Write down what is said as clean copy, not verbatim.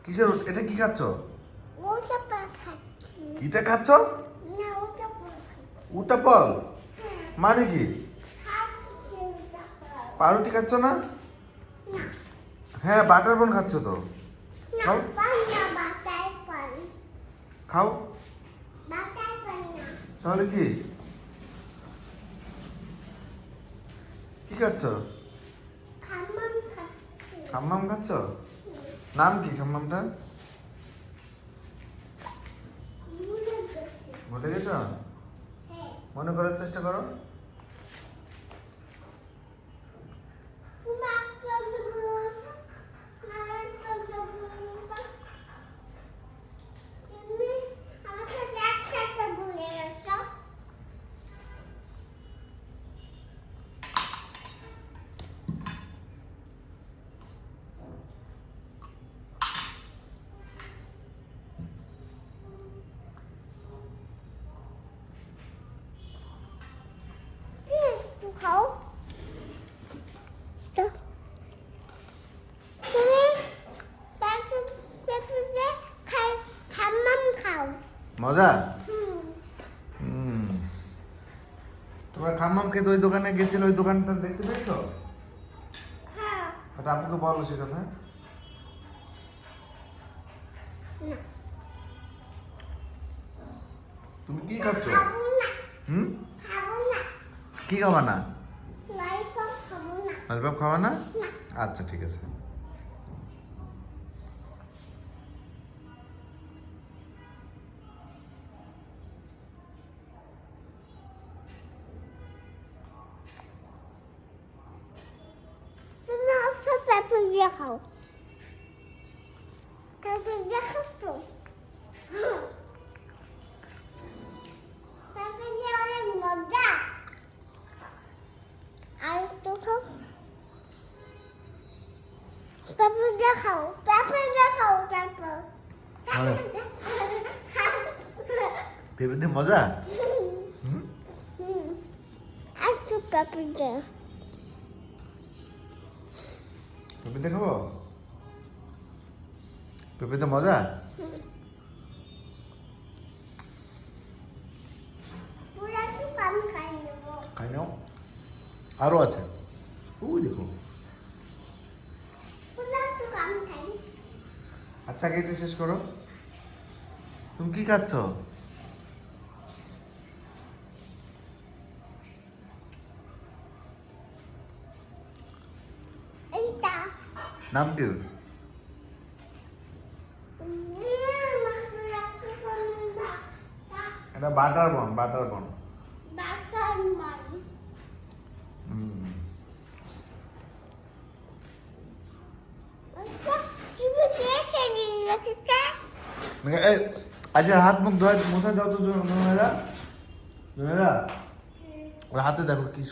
কিসের এটা কি খাচ্ছ? ওটা খাচ্ছি। কিটা খাচ্ছ? না ওটা খাচ্ছি। উটাপল হ্যাঁ, মানে কি? খাচ্ছি ওটা। পাউরুটি খাচ্ছ না? না, হ্যাঁ বাটার বন খাচ্ছ তো। না খাও পান না বাটাই পান। খাও বাটাই পান না। তাহলে কি কি খাচ্ছ? খামাম খাচ্ছি। খাম্মাম খাচ্ছ? নাম কি খাম্মামটা? ভুলে গেছি। ভুলে গেছ? হ্যাঁ, মনে করার চেষ্টা করো। তুমি একটা বলেছো, না একটা বলেছো। তুমি আমার সাথে একসাথে ভুলে গেছো। একটু খাও। তুমি পেঁপে খাই খামাম খাও। মজা? হুম, হুম। তোমরা খাম্মাম খেতে ওই দোকানে গেছিলে, ওই দোকানটা দেখতে পেয়েছো? খাও। ওটা আপুকে বলো সে কথা। না, তুমি কি খাচ্ছ? খাবো না, হুম খাবো না। কি খাবা না? ললিপপ খাবো না। ললিপপ খাওয়া না? না, আচ্ছা ঠিক আছে। তুমি হচ্ছে পেঁপে দিয়ে খাও। পেঁপে দিয়ে খাচ্ছ? পেঁপে দিয়ে অনেক মজা। আর একটু খাও। পেঁপে দিয়ে খাও, পেঁপে দিয়ে খাও, পেঁপে। পেঁপে দিয়ে মজা? হুম হুম, আর একটু পেঁপে দিয়ে। পেঁপে দিয়ে খাবো? পেঁপে দিয়ে মজা? পুরা একটু কম খাই নেবো। খাই নাও, আরো আছে ওই দেখো। পুরা একটু কম খাই। আচ্ছা খেতে শেষ করো। তুমি কি খাচ্ছ? এইটা নাম কি? দিয়ে আমাকে একটু করে এটা বাটার বন, বাটার বন। বাটার মান। আচ্ছা, তুমি দেখে নিয়েছো? এই আচ্ছা হাত মুখ ধোয়া মুছে দাও তো জোনেরা। জোনেরা ওর হাতে দেখো কি